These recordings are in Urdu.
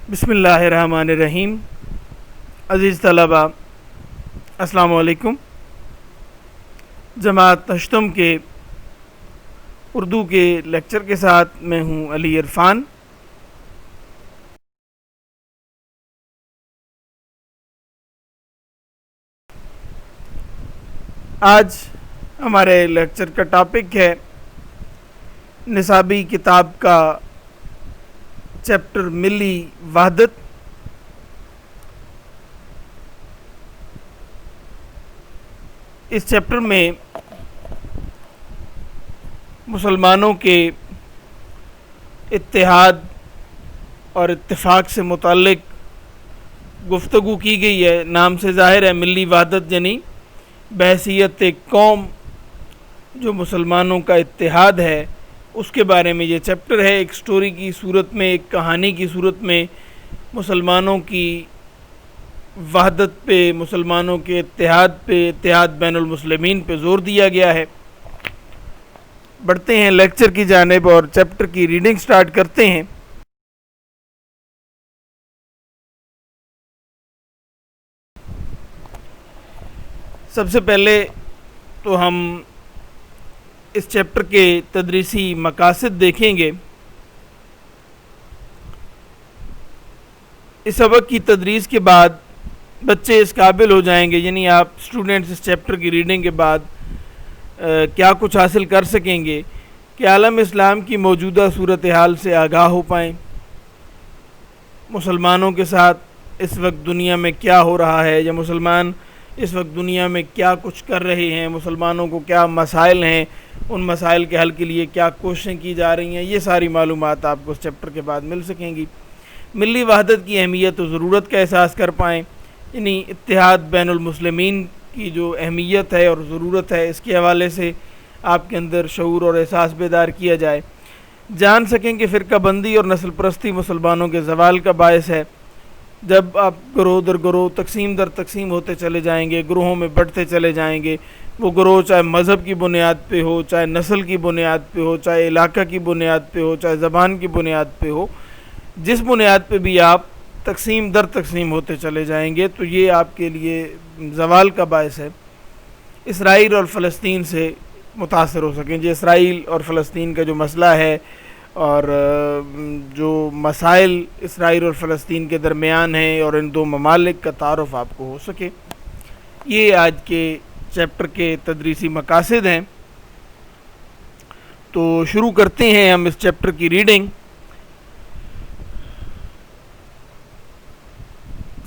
بسم اللہ الرحمن الرحیم۔ عزیز طلبہ السلام علیکم۔ جماعت نشتم کے اردو کے لیکچر کے ساتھ میں ہوں علی عرفان۔ آج ہمارے لیکچر کا ٹاپک ہے نصابی کتاب کا چیپٹر ملی وحدت۔ اس چیپٹر میں مسلمانوں کے اتحاد اور اتفاق سے متعلق گفتگو کی گئی ہے۔ نام سے ظاہر ہے ملی وحدت یعنی بحیثیت ایک قوم جو مسلمانوں کا اتحاد ہے، اس کے بارے میں یہ چیپٹر ہے۔ ایک سٹوری کی صورت میں، ایک کہانی کی صورت میں مسلمانوں کی وحدت پہ، مسلمانوں کے اتحاد پہ، اتحاد بین المسلمین پہ زور دیا گیا ہے۔ بڑھتے ہیں لیکچر کی جانب اور چیپٹر کی ریڈنگ سٹارٹ کرتے ہیں۔ سب سے پہلے تو ہم اس چیپٹر کے تدریسی مقاصد دیکھیں گے۔ اس سبق کی تدریس کے بعد بچے اس قابل ہو جائیں گے، یعنی آپ اسٹوڈنٹس اس چیپٹر کی ریڈنگ کے بعد کیا کچھ حاصل کر سکیں گے کہ عالم اسلام کی موجودہ صورتحال سے آگاہ ہو پائیں، مسلمانوں کے ساتھ اس وقت دنیا میں کیا ہو رہا ہے، یا مسلمان اس وقت دنیا میں کیا کچھ کر رہے ہیں، مسلمانوں کو کیا مسائل ہیں، ان مسائل کے حل کے لیے کیا کوششیں کی جا رہی ہیں، یہ ساری معلومات آپ کو اس چیپٹر کے بعد مل سکیں گی۔ ملی وحدت کی اہمیت و ضرورت کا احساس کر پائیں، یعنی اتحاد بین المسلمین کی جو اہمیت ہے اور ضرورت ہے، اس کے حوالے سے آپ کے اندر شعور اور احساس بیدار کیا جائے۔ جان سکیں کہ فرقہ بندی اور نسل پرستی مسلمانوں کے زوال کا باعث ہے۔ جب آپ گروہ در گروہ، تقسیم در تقسیم ہوتے چلے جائیں گے، گروہوں میں بڑھتے چلے جائیں گے، وہ گروہ چاہے مذہب کی بنیاد پہ ہو، چاہے نسل کی بنیاد پہ ہو، چاہے علاقہ کی بنیاد پہ ہو، چاہے زبان کی بنیاد پہ ہو، جس بنیاد پہ بھی آپ تقسیم در تقسیم ہوتے چلے جائیں گے تو یہ آپ کے لیے زوال کا باعث ہے۔ اسرائیل اور فلسطین سے متاثر ہو سکیں، جو اسرائیل اور فلسطین کا جو مسئلہ ہے اور جو مسائل اسرائیل اور فلسطین کے درمیان ہیں اور ان دو ممالک کا تعارف آپ کو ہو سکے، یہ آج کے چیپٹر کے تدریسی مقاصد ہیں۔ تو شروع کرتے ہیں ہم اس چیپٹر کی ریڈنگ۔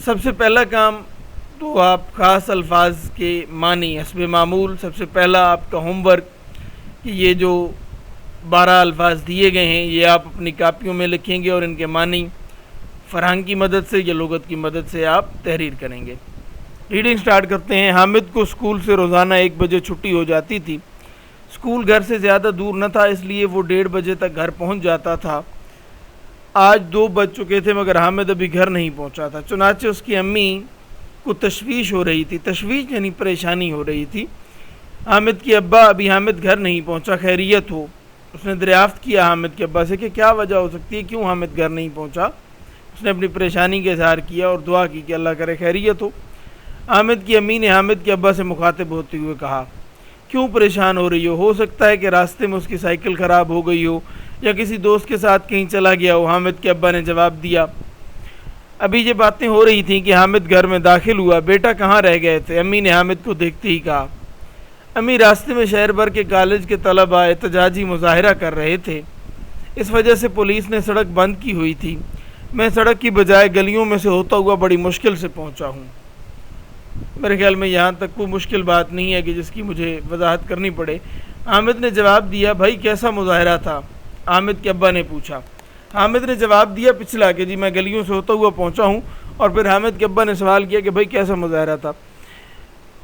سب سے پہلا کام تو آپ خاص الفاظ کے معنی حسب معمول، سب سے پہلا آپ کا ہوم ورک کہ یہ جو 12 الفاظ دیے گئے ہیں یہ آپ اپنی کاپیوں میں لکھیں گے اور ان کے معنی فرہنگ کی مدد سے یا لغت کی مدد سے آپ تحریر کریں گے۔ ریڈنگ سٹارٹ کرتے ہیں۔ حامد کو اسکول سے روزانہ 1 بجے چھٹی ہو جاتی تھی۔ اسکول گھر سے زیادہ دور نہ تھا، اس لیے وہ 1:30 بجے تک گھر پہنچ جاتا تھا۔ آج 2 بج چکے تھے مگر حامد ابھی گھر نہیں پہنچا تھا، چنانچہ اس کی امی کو تشویش ہو رہی تھی۔ تشویش یعنی پریشانی ہو رہی تھی۔ حامد کی ابا ابھی حامد گھر نہیں پہنچا، خیریت ہو؟ اس نے دریافت کیا حامد کے ابا سے کہ کیا وجہ ہو سکتی ہے، کیوں حامد گھر نہیں پہنچا۔ اس نے اپنی پریشانی کا اظہار کیا اور دعا کی کہ اللہ کرے خیریت ہو۔ حامد کی امی نے حامد کے ابا سے مخاطب ہوتے ہوئے کہا، کیوں پریشان ہو رہی ہو سکتا ہے کہ راستے میں اس کی سائیکل خراب ہو گئی ہو یا کسی دوست کے ساتھ کہیں چلا گیا ہو۔ حامد کے ابا نے جواب دیا۔ ابھی یہ باتیں ہو رہی تھیں کہ حامد گھر میں داخل ہوا۔ بیٹا کہاں رہ گئے تھے؟ امی نے حامد کو دیکھتے ہی کہا۔ امی راستے میں شہر بھر کے کالج کے طلباء احتجاجی مظاہرہ کر رہے تھے، اس وجہ سے پولیس نے سڑک بند کی ہوئی تھی۔ میں سڑک کی بجائے گلیوں میں سے ہوتا ہوا بڑی مشکل سے پہنچا ہوں۔ میرے خیال میں یہاں تک کوئی مشکل بات نہیں ہے کہ جس کی مجھے وضاحت کرنی پڑے۔ حامد نے جواب دیا، بھائی کیسا مظاہرہ تھا؟ حامد کے ابا نے پوچھا۔ حامد نے جواب دیا پچھلا کہ جی میں گلیوں سے ہوتا ہوا پہنچا ہوں، اور پھر حامد کے ابا نے سوال کیا کہ بھائی کیسا مظاہرہ تھا؟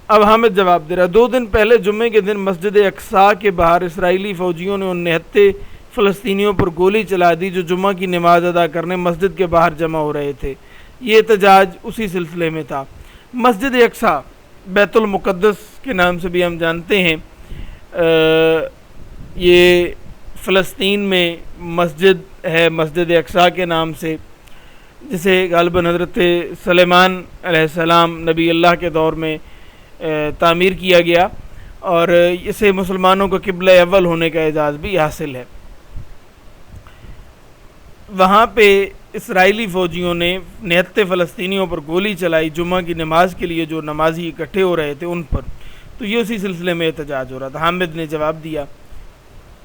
اب حامد جواب دے رہا، 2 دن پہلے جمعے کے دن مسجد اقصیٰ کے باہر اسرائیلی فوجیوں نے ان نہتے فلسطینیوں پر گولی چلا دی جو جمعہ کی نماز ادا کرنے مسجد کے باہر جمع ہو رہے تھے۔ یہ احتجاج اسی سلسلے میں تھا۔ مسجد اقصیٰ بیت المقدس کے نام سے بھی ہم جانتے ہیں، یہ فلسطین میں مسجد ہے مسجد اقصیٰ کے نام سے۔ جسے غالباً حضرت سلیمان علیہ السلام نبی اللہ کے دور میں تعمیر کیا گیا، اور اسے مسلمانوں کو قبلہ اول ہونے کا اعزاز بھی حاصل ہے۔ وہاں پہ اسرائیلی فوجیوں نے نہتے فلسطینیوں پر گولی چلائی جمعہ کی نماز کے لیے، جو نمازی اکٹھے ہو رہے تھے ان پر، تو یہ اسی سلسلے میں احتجاج ہو رہا تھا۔ حامد نے جواب دیا،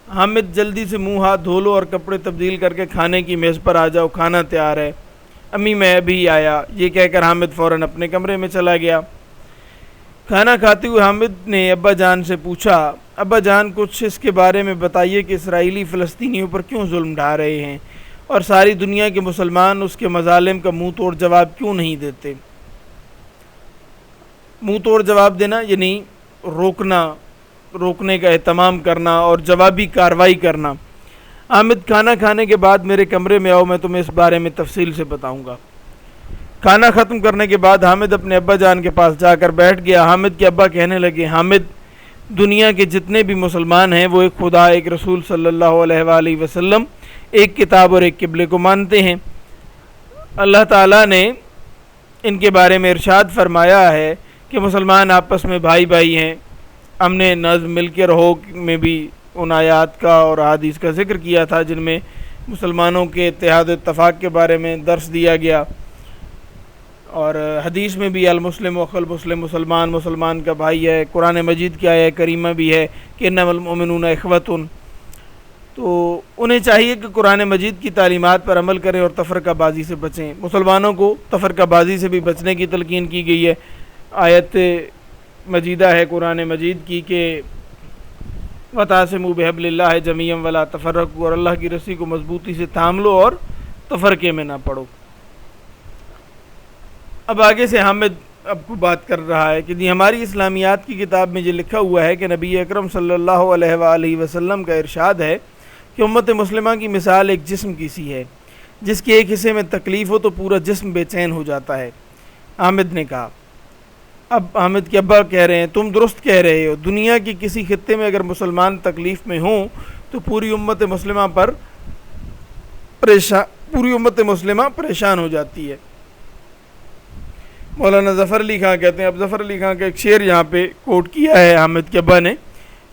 حامد جلدی سے منہ ہاتھ دھو لو اور کپڑے تبدیل کر کے کھانے کی میز پر آ جاؤ، کھانا تیار ہے۔ امی میں ابھی آیا، یہ کہہ کر حامد فوراً اپنے کمرے میں چلا گیا۔ کھانا کھاتے ہوئے حامد نے ابا جان سے پوچھا، ابا جان کچھ اس کے بارے میں بتائیے کہ اسرائیلی فلسطینیوں پر کیوں ظلم ڈھا رہے ہیں، اور ساری دنیا کے مسلمان اس کے مظالم کا منہ توڑ جواب کیوں نہیں دیتے۔ منہ توڑ جواب دینا یعنی روکنے کا اہتمام کرنا اور جوابی کارروائی کرنا۔ حامد، کھانا کھانے کے بعد میرے کمرے میں آؤ، میں تمہیں اس بارے میں تفصیل سے بتاؤں گا۔ کھانا ختم کرنے کے بعد حامد اپنے ابا جان کے پاس جا کر بیٹھ گیا۔ حامد کے ابا کہنے لگے، حامد، دنیا کے جتنے بھی مسلمان ہیں وہ ایک خدا، ایک رسول صلی اللہ علیہ وآلہ وسلم، ایک کتاب اور ایک قبلے کو مانتے ہیں۔ اللہ تعالیٰ نے ان کے بارے میں ارشاد فرمایا ہے کہ مسلمان آپس میں بھائی بھائی ہیں۔ ہم نے نظم مل کے رہو میں بھی ان آیات کا اور احادیث کا ذکر کیا تھا جن میں مسلمانوں کے اتحاد و اتفاق کے بارے میں درس دیا گیا، اور حدیث میں بھی المسلم اخو المسلم، مسلمان کا بھائی ہے۔ قرآن مجید کی آیہ کریمہ بھی ہے کہ انما المؤمنون اخوۃ۔ تو انہیں چاہیے کہ قرآن مجید کی تعلیمات پر عمل کریں اور تفرقہ بازی سے بچیں۔ مسلمانوں کو تفرقہ بازی سے بھی بچنے کی تلقین کی گئی ہے۔ آیت مجیدہ ہے قرآن مجید کی کہ وَتَعْتَصِمُوا بِحَبْلِ اللَّهِ جَمِيعًا وَلَا تَفَرَّقُوا، اور اللہ کی رسی کو مضبوطی سے تھام لو اور تفرقے میں نہ پڑو۔ اب آگے سے حامد اب کو بات کر رہا ہے کہ ہماری اسلامیات کی کتاب میں یہ لکھا ہوا ہے کہ نبی اکرم صلی اللہ علیہ وآلہ وسلم کا ارشاد ہے کہ امت مسلمہ کی مثال ایک جسم کی سی ہے، جس کے ایک حصے میں تکلیف ہو تو پورا جسم بے چین ہو جاتا ہے۔ حامد نے کہا، اب حامد کے ابا کہہ رہے ہیں، تم درست کہہ رہے ہو، دنیا کی کسی خطے میں اگر مسلمان تکلیف میں ہوں تو پوری امت مسلمہ پریشان ہو جاتی ہے۔ مولانا ظفر علی خان کہتے ہیں، اب ظفر علی خان کا ایک شعر یہاں پہ کوٹ کیا ہے حامد کے ابا نے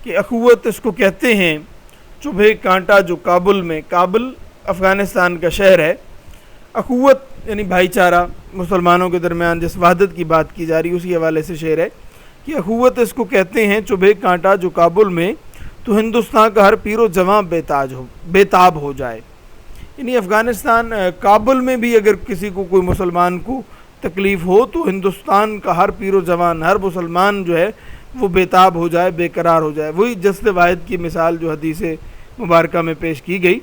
کہ اخوت اس کو کہتے ہیں چبھے کانٹا جو کابل میں، کابل افغانستان کا شہر ہے، اخوت یعنی بھائی چارہ مسلمانوں کے درمیان جس وحدت کی بات کی جا رہی اسی حوالے سے شعر ہے کہ اخوت اس کو کہتے ہیں چبھے کانٹا جو کابل میں، تو ہندوستان کا ہر پیر و جواں بے تاب ہو جائے۔ یعنی افغانستان کابل میں بھی اگر کسی کو کوئی مسلمان کو تکلیف ہو تو ہندوستان کا ہر پیر و جوان، ہر مسلمان جو ہے وہ بے تاب ہو جائے، بے قرار ہو جائے۔ وہی جسد واحد کی مثال جو حدیث مبارکہ میں پیش کی گئی۔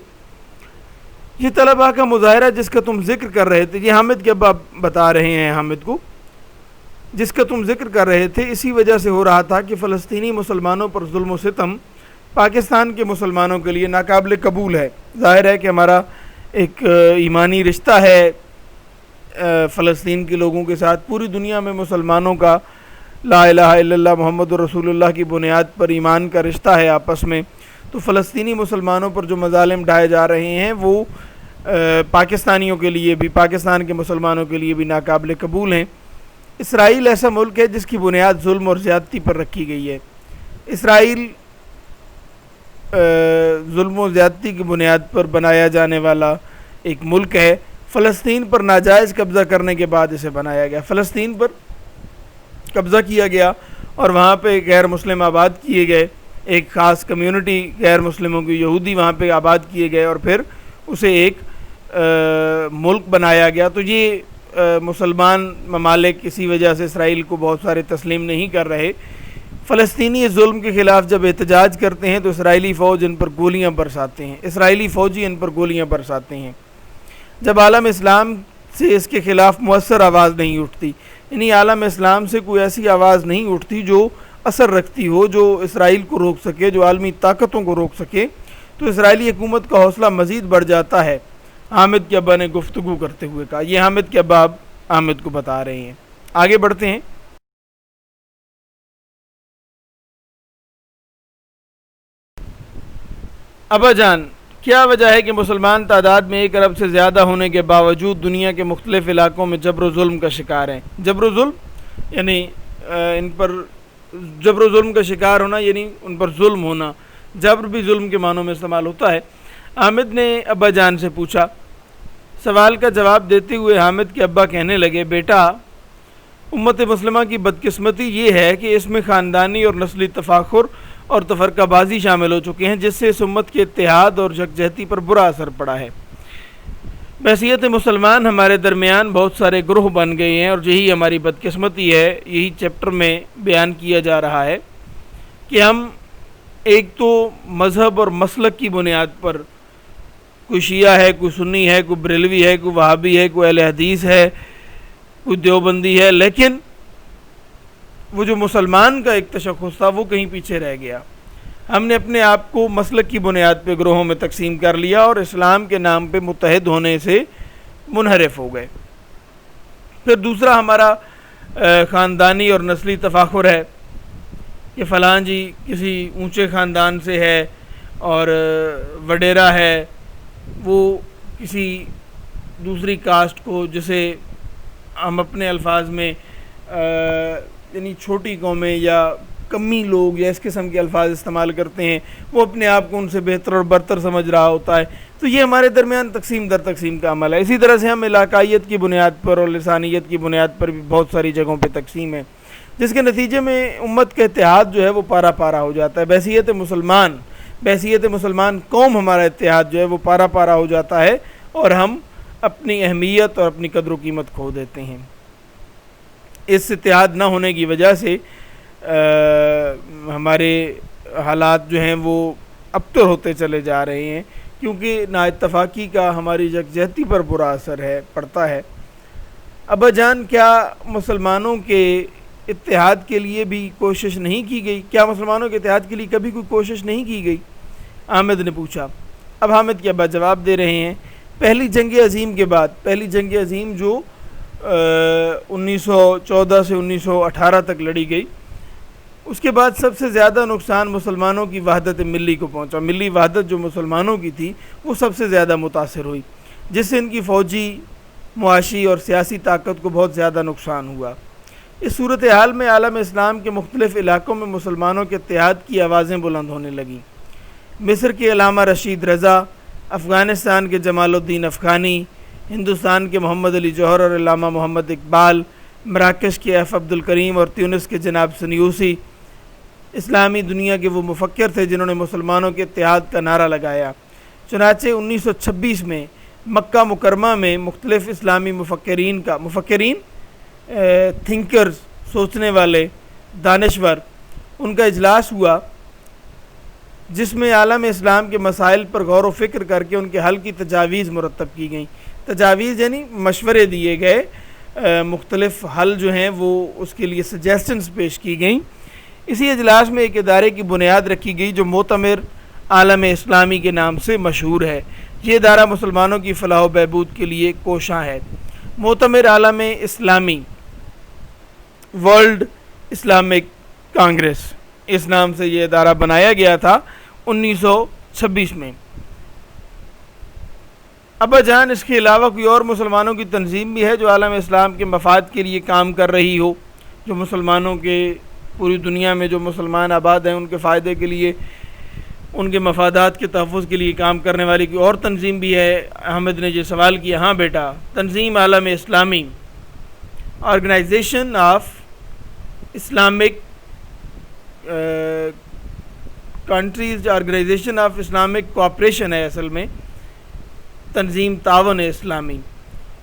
یہ طلباء کا مظاہرہ جس کا تم ذکر کر رہے تھے، یہ حامد کے ابا بتا رہے ہیں حامد کو، جس کا تم ذکر کر رہے تھے اسی وجہ سے ہو رہا تھا کہ فلسطینی مسلمانوں پر ظلم و ستم پاکستان کے مسلمانوں کے لیے ناقابل قبول ہے۔ ظاہر ہے کہ ہمارا ایک ایمانی رشتہ ہے فلسطین کے لوگوں کے ساتھ، پوری دنیا میں مسلمانوں کا لا الہ الا اللہ محمد رسول اللہ کی بنیاد پر ایمان کا رشتہ ہے آپس میں۔ تو فلسطینی مسلمانوں پر جو مظالم ڈھائے جا رہے ہیں وہ پاکستانیوں کے لیے بھی، پاکستان کے مسلمانوں کے لیے بھی ناقابل قبول ہیں۔ اسرائیل ایسا ملک ہے جس کی بنیاد ظلم اور زیادتی پر رکھی گئی ہے۔ اسرائیل ظلم و زیادتی کی بنیاد پر بنایا جانے والا ایک ملک ہے۔ فلسطین پر ناجائز قبضہ کرنے کے بعد اسے بنایا گیا، فلسطین پر قبضہ کیا گیا اور وہاں پہ غیر مسلم آباد کیے گئے، ایک خاص کمیونٹی غیر مسلموں کی یہودی وہاں پہ آباد کیے گئے اور پھر اسے ایک ملک بنایا گیا۔ تو یہ مسلمان ممالک اسی وجہ سے اسرائیل کو بہت سارے تسلیم نہیں کر رہے۔ فلسطینی ظلم کے خلاف جب احتجاج کرتے ہیں تو اسرائیلی فوج ان پر گولیاں برساتے ہیں، اسرائیلی فوجی ان پر گولیاں برساتے ہیں۔ جب عالم اسلام سے اس کے خلاف مؤثر آواز نہیں اٹھتی، یعنی عالم اسلام سے کوئی ایسی آواز نہیں اٹھتی جو اثر رکھتی ہو، جو اسرائیل کو روک سکے، جو عالمی طاقتوں کو روک سکے، تو اسرائیلی حکومت کا حوصلہ مزید بڑھ جاتا ہے۔ حامد کے ابا نے گفتگو کرتے ہوئے کہا، یہ حامد کے ابا حامد کو بتا رہے ہیں۔ آگے بڑھتے ہیں۔ ابا جان کیا وجہ ہے کہ مسلمان تعداد میں 1 ارب سے زیادہ ہونے کے باوجود دنیا کے مختلف علاقوں میں جبر و ظلم کا شکار ہیں؟ جبر و ظلم یعنی ان پر جبر و ظلم کا شکار ہونا، یعنی ان پر ظلم ہونا۔ جبر بھی ظلم کے معنوں میں استعمال ہوتا ہے۔ حامد نے ابا جان سے پوچھا۔ سوال کا جواب دیتے ہوئے حامد کے ابا کہنے لگے، بیٹا، امت مسلمہ کی بدقسمتی یہ ہے کہ اس میں خاندانی اور نسلی تفاخر اور تفرقہ بازی شامل ہو چکے ہیں، جس سے اس امت کے اتحاد اور یکجہتی پر برا اثر پڑا ہے۔ بحیثیت مسلمان ہمارے درمیان بہت سارے گروہ بن گئے ہیں، اور یہی ہماری بدقسمتی ہے۔ یہی چیپٹر میں بیان کیا جا رہا ہے کہ ہم ایک تو مذہب اور مسلک کی بنیاد پر، کوئی شیعہ ہے، کوئی سنی ہے، کوئی بریلوی ہے، کوئی وہابی ہے، کوئی اہل حدیث ہے، کوئی دیوبندی ہے، لیکن وہ جو مسلمان کا ایک تشخص تھا وہ کہیں پیچھے رہ گیا۔ ہم نے اپنے آپ کو مسلک کی بنیاد پہ گروہوں میں تقسیم کر لیا اور اسلام کے نام پہ متحد ہونے سے منحرف ہو گئے۔ پھر دوسرا ہمارا خاندانی اور نسلی تفاخر ہے کہ فلاں جی کسی اونچے خاندان سے ہے اور وڈیرا ہے، وہ کسی دوسری کاسٹ کو، جسے ہم اپنے الفاظ میں یعنی چھوٹی قومیں یا کمی لوگ یا اس قسم کے الفاظ استعمال کرتے ہیں، وہ اپنے آپ کو ان سے بہتر اور برتر سمجھ رہا ہوتا ہے۔ تو یہ ہمارے درمیان تقسیم در تقسیم کا عمل ہے۔ اسی طرح سے ہم علاقائیت کی بنیاد پر اور لسانیت کی بنیاد پر بھی بہت ساری جگہوں پہ تقسیم ہے، جس کے نتیجے میں امت کا اتحاد جو ہے وہ پارا پارا ہو جاتا ہے۔ بحیثیت مسلمان قوم ہمارا اتحاد جو ہے وہ پارا پارا ہو جاتا ہے، اور ہم اپنی اہمیت اور اپنی قدر و قیمت کھو دیتے ہیں۔ اس اتحاد نہ ہونے کی وجہ سے ہمارے حالات جو ہیں وہ ابتر ہوتے چلے جا رہے ہیں، کیونکہ نا اتفاقی کا ہماری یکجہتی پر برا اثر پڑتا ہے۔ ابا جان، کیا مسلمانوں کے اتحاد کے لیے بھی کوشش نہیں کی گئی؟ کیا مسلمانوں کے اتحاد کے لیے کبھی کوئی کوشش نہیں کی گئی؟ حامد نے پوچھا۔ اب حامد کے ابا جواب دے رہے ہیں، پہلی جنگ عظیم کے بعد، پہلی جنگ عظیم جو 1914 سے 1918 تک لڑی گئی، اس کے بعد سب سے زیادہ نقصان مسلمانوں کی وحدت ملی کو پہنچا۔ ملی وحدت جو مسلمانوں کی تھی وہ سب سے زیادہ متاثر ہوئی، جس سے ان کی فوجی، معاشی اور سیاسی طاقت کو بہت زیادہ نقصان ہوا۔ اس صورتحال میں عالم اسلام کے مختلف علاقوں میں مسلمانوں کے اتحاد کی آوازیں بلند ہونے لگیں۔ مصر کے علامہ رشید رضا، افغانستان کے جمال الدین افغانی، ہندوستان کے محمد علی جوہر اور علامہ محمد اقبال، مراکش کے ایف عبد الکریم اور تیونس کے جناب سنیوسی اسلامی دنیا کے وہ مفکر تھے جنہوں نے مسلمانوں کے اتحاد کا نعرہ لگایا۔ چنانچہ 1926 میں مکہ مکرمہ میں مختلف اسلامی مفکرین تھنکرز، سوچنے والے، دانشور، ان کا اجلاس ہوا، جس میں عالم اسلام کے مسائل پر غور و فکر کر کے ان کے حل کی تجاویز مرتب کی گئیں۔ تجاویز یعنی مشورے دیے گئے، مختلف حل جو ہیں وہ اس کے لیے سجیسٹنز پیش کی گئیں۔ اسی اجلاس میں ایک ادارے کی بنیاد رکھی گئی جو مؤتمر عالم اسلامی کے نام سے مشہور ہے۔ یہ ادارہ مسلمانوں کی فلاح و بہبود کے لیے کوشاں ہے۔ مؤتمر عالم اسلامی، ورلڈ اسلامک کانگریس، اس نام سے یہ ادارہ بنایا گیا تھا 1926 میں۔ ابا جان، اس کے علاوہ کوئی اور مسلمانوں کی تنظیم بھی ہے جو عالم اسلام کے مفاد کے لیے کام کر رہی ہو، جو مسلمانوں کے پوری دنیا میں جو مسلمان آباد ہیں ان کے فائدے کے لیے، ان کے مفادات کے تحفظ کے لیے کام کرنے والی کوئی اور تنظیم بھی ہے؟ احمد نے یہ سوال کیا۔ ہاں بیٹا، تنظیم عالم اسلامی، Organization of Islamic Countries, Organization of Islamic Cooperation ہے اصل میں، تنظیم تعاون اسلامی۔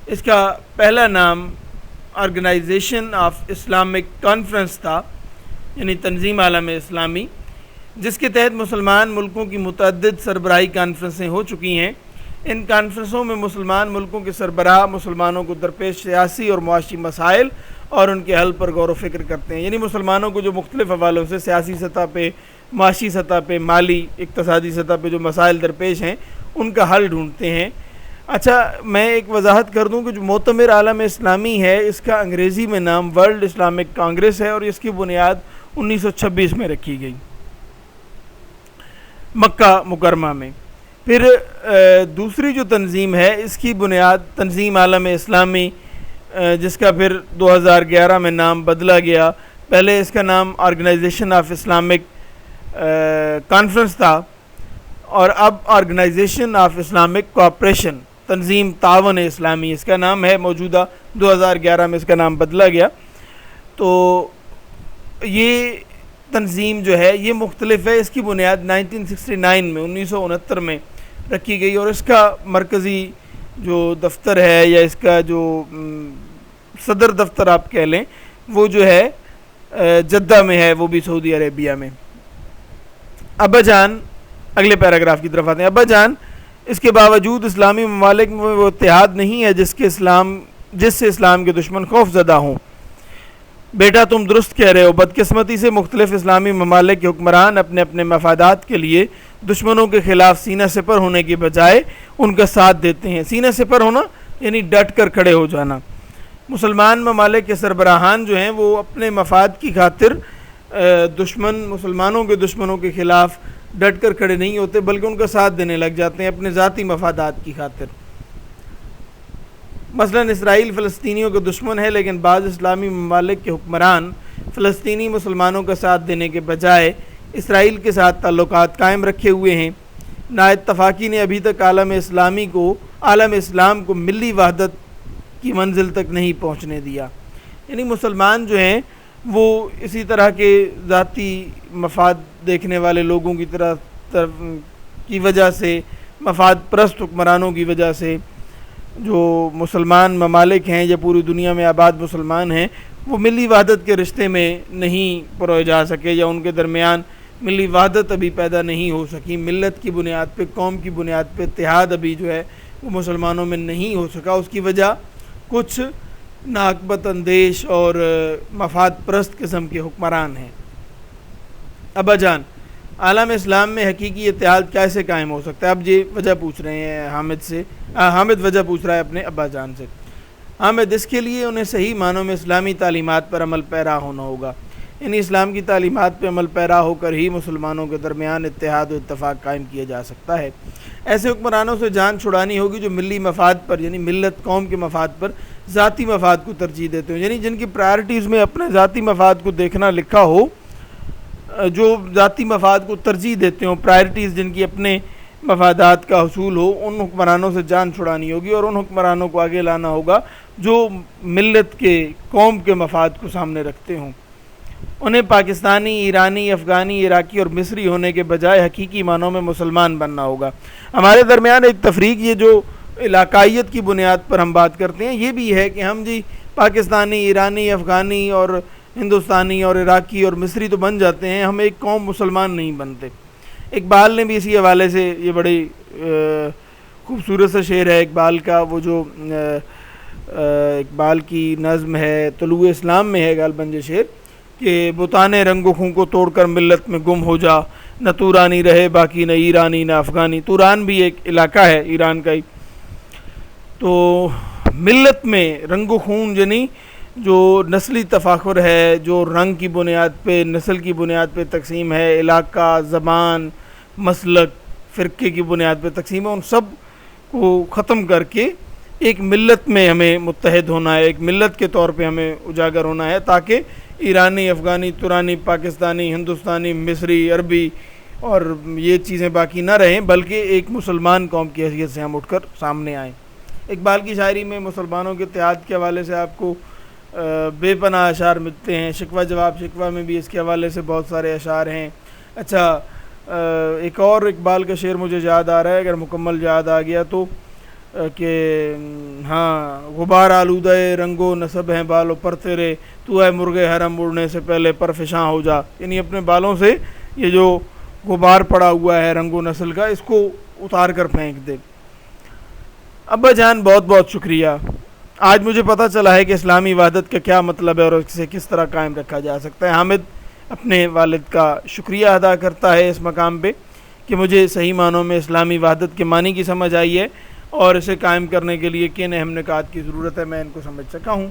اس کا پہلا نام آرگنائزیشن آف اسلامک کانفرنس تھا، یعنی تنظیم عالم اسلامی، جس کے تحت مسلمان ملکوں کی متعدد سربراہی کانفرنسیں ہو چکی ہیں۔ ان کانفرنسوں میں مسلمان ملکوں کے سربراہ مسلمانوں کو درپیش سیاسی اور معاشی مسائل اور ان کے حل پر غور و فکر کرتے ہیں، یعنی مسلمانوں کو جو مختلف حوالوں سے سیاسی سطح پہ، معاشی سطح پہ، مالی اقتصادی سطح پہ جو مسائل درپیش ہیں ان کا حل ڈھونڈتے ہیں۔ اچھا، میں ایک وضاحت کر دوں کہ جو مؤتمر عالم اسلامی ہے اس کا انگریزی میں نام ورلڈ اسلامک کانگریس ہے، اور اس کی بنیاد 1926 میں رکھی گئی مکہ مکرمہ میں۔ پھر دوسری جو تنظیم ہے اس کی بنیاد تنظیم عالم اسلامی، جس کا پھر 2011 میں نام بدلا گیا. پہلے اس کا نام آرگنائزیشن آف اسلامک کانفرنس تھا، اور اب آرگنائزیشن آف اسلامک کوآپریشن، تنظیم تعاون اسلامی اس کا نام ہے. موجودہ 2011 میں اس کا نام بدلا گیا. تو یہ تنظیم جو ہے یہ مختلف ہے. اس کی بنیاد 1969 میں 1969 میں رکھی گئی، اور اس کا مرکزی جو دفتر ہے یا اس کا جو صدر دفتر آپ کہہ لیں وہ جو ہے جدہ میں ہے، وہ بھی سعودی عربیہ میں. ابا جان اگلے پیراگراف کی طرف آتے ہیں. ابا جان، اس کے باوجود اسلامی ممالک میں وہ اتحاد نہیں ہے جس سے اسلام کے دشمن خوف زدہ ہوں. بیٹا تم درست کہہ رہے ہو. بدقسمتی سے مختلف اسلامی ممالک کے حکمران اپنے اپنے مفادات کے لیے دشمنوں کے خلاف سینہ سپر ہونے کے بجائے ان کا ساتھ دیتے ہیں. سینہ سپر ہونا یعنی ڈٹ کر کھڑے ہو جانا. مسلمان ممالک کے سربراہان جو ہیں وہ اپنے مفاد کی خاطر مسلمانوں کے دشمنوں کے خلاف ڈٹ کر کھڑے نہیں ہوتے، بلکہ ان کا ساتھ دینے لگ جاتے ہیں اپنے ذاتی مفادات کی خاطر. مثلا اسرائیل فلسطینیوں کے دشمن ہے، لیکن بعض اسلامی ممالک کے حکمران فلسطینی مسلمانوں کا ساتھ دینے کے بجائے اسرائیل کے ساتھ تعلقات قائم رکھے ہوئے ہیں. نا اتفاقی نے ابھی تک عالم اسلام کو ملی وحدت کی منزل تک نہیں پہنچنے دیا. یعنی مسلمان جو ہیں وہ اسی طرح کے ذاتی مفاد دیکھنے والے لوگوں کی وجہ سے، مفاد پرست حکمرانوں کی وجہ سے، جو مسلمان ممالک ہیں یا پوری دنیا میں آباد مسلمان ہیں، وہ ملی وحدت کے رشتے میں نہیں پروئے جا سکے، یا ان کے درمیان ملی وحدت ابھی پیدا نہیں ہو سکی. ملت کی بنیاد پہ، قوم کی بنیاد پہ اتحاد ابھی جو ہے وہ مسلمانوں میں نہیں ہو سکا. اس کی وجہ کچھ ناقبت اندیش اور مفاد پرست قسم کے حکمران ہیں. ابا جان، عالم اسلام میں حقیقی اتحاد کیسے قائم ہو سکتا ہے؟ اب یہ وجہ پوچھ رہے ہیں حامد وجہ پوچھ رہا ہے اپنے ابا جان سے. حامد، اس کے لیے انہیں صحیح معنوں میں اسلامی تعلیمات پر عمل پیرا ہونا ہوگا. یعنی اسلام کی تعلیمات پہ عمل پیرا ہو کر ہی مسلمانوں کے درمیان اتحاد و اتفاق قائم کیا جا سکتا ہے. ایسے حکمرانوں سے جان چھڑانی ہوگی جو ملی مفاد پر، یعنی ملت قوم کے مفاد پر ذاتی مفاد کو ترجیح دیتے ہوں. یعنی جن کی پرائرٹیز میں اپنے ذاتی مفاد کو دیکھنا لکھا ہو، جو ذاتی مفاد کو ترجیح دیتے ہوں، پرائرٹیز جن کی اپنے مفادات کا حصول ہو، ان حکمرانوں سے جان چھڑانی ہوگی اور ان حکمرانوں کو آگے لانا ہوگا جو ملت کے، قوم کے مفاد کو سامنے رکھتے ہوں. انہیں پاکستانی، ایرانی، افغانی، عراقی اور مصری ہونے کے بجائے حقیقی معنوں میں مسلمان بننا ہوگا. ہمارے درمیان ایک تفریق، یہ جو علاقائیت کی بنیاد پر ہم بات کرتے ہیں، یہ بھی ہے کہ ہم پاکستانی، ایرانی، افغانی اور ہندوستانی اور عراقی اور مصری تو بن جاتے ہیں، ہم ایک قوم مسلمان نہیں بنتے. اقبال نے بھی اسی حوالے سے، یہ بڑی خوبصورت سا شعر ہے اقبال کا، وہ جو اقبال کی نظم ہے طلوع اسلام میں ہے غالباً یہ شعر، کہ بتانے رنگ و خوں کو توڑ کر ملت میں گم ہو جا، نہ تورانی رہے باقی، نہ ایرانی نہ افغانی. توران بھی ایک علاقہ ہے ایران کا ہی. تو ملت میں رنگ و خون، یعنی جو نسلی تفاخر ہے، جو رنگ کی بنیاد پہ، نسل کی بنیاد پہ تقسیم ہے، علاقہ، زبان، مسلک، فرقے کی بنیاد پہ تقسیم ہے، ان سب کو ختم کر کے ایک ملت میں ہمیں متحد ہونا ہے، ایک ملت کے طور پہ ہمیں اجاگر ہونا ہے، تاکہ ایرانی، افغانی، تورانی، پاکستانی، ہندوستانی، مصری، عربی اور یہ چیزیں باقی نہ رہیں، بلکہ ایک مسلمان قوم کی حیثیت سے ہم اٹھ کر سامنے آئیں. اقبال کی شاعری میں مسلمانوں کے اتحاد کے حوالے سے آپ کو بے پناہ اشعار ملتے ہیں. شکوہ جواب شکوہ میں بھی اس کے حوالے سے بہت سارے اشعار ہیں. اچھا، ایک اور اقبال کا شعر مجھے یاد آ رہا ہے، اگر مکمل یاد آ گیا تو، کہ ہاں، غبار آلودہ رنگ و نسب ہیں بالوں پر تیرے، تو ہے مرغ حرم اڑنے سے پہلے پر فشاں ہو جا. یعنی اپنے بالوں سے یہ جو غبار پڑا ہوا ہے رنگ و نسل کا، اس کو اتار کر پھینک دے. ابا جان، بہت بہت شکریہ. آج مجھے پتہ چلا ہے کہ اسلامی وحدت کا کیا مطلب ہے اور اسے کس طرح قائم رکھا جا سکتا ہے. حامد اپنے والد کا شکریہ ادا کرتا ہے اس مقام پہ کہ مجھے صحیح معنوں میں اسلامی وحدت کے معنی کی سمجھ آئی ہے، اور اسے قائم کرنے کے لیے کن اہم نکات کی ضرورت ہے، میں ان کو سمجھ سکا ہوں.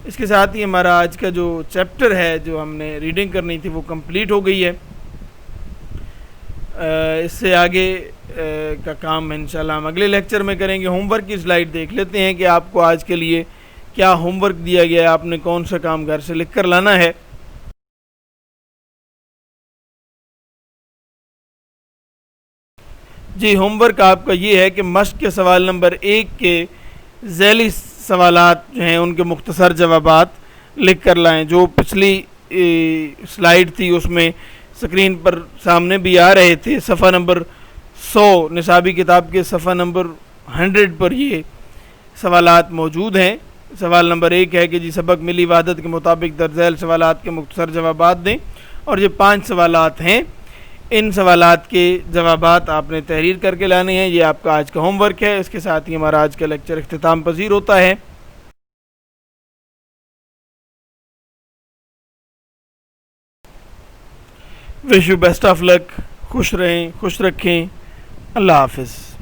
اس کے ساتھ ہی ہمارا آج کا جو چیپٹر ہے، جو ہم نے ریڈنگ کرنی تھی، وہ کمپلیٹ ہو گئی ہے. اس سے آگے کا کام انشاءاللہ ہم اگلے لیکچر میں کریں گے۔ ہوم ورک کی سلائیڈ دیکھ لیتے ہیں کہ آپ کو آج کے لیے کیا ہوم ورک دیا گیا ہے، آپ نے کون سا کام گھر سے لکھ کر لانا ہے۔ جی، ہوم ورک آپ کا یہ ہے کہ مشق کے سوال نمبر 1 کے ذیلی سوالات جو ہیں ان کے مختصر جوابات لکھ کر لائیں۔ جو پچھلی سلائیڈ تھی اس میں سکرین پر سامنے بھی آ رہے تھے، صفحہ نمبر 100 نصابی کتاب کے صفحہ نمبر 100 پر یہ سوالات موجود ہیں۔ سوال نمبر 1 ہے کہ جی سبق ملی وحدت کے مطابق درج ذیل سوالات کے مختصر جوابات دیں، اور یہ 5 سوالات ہیں۔ ان سوالات کے جوابات آپ نے تحریر کر کے لانے ہیں۔ یہ آپ کا آج کا ہوم ورک ہے۔ اس کے ساتھ ہی ہمارا آج کا لیکچر اختتام پذیر ہوتا ہے۔ وش یو بیسٹ آف لک، خوش رہیں، خوش رکھیں، اللہ حافظ۔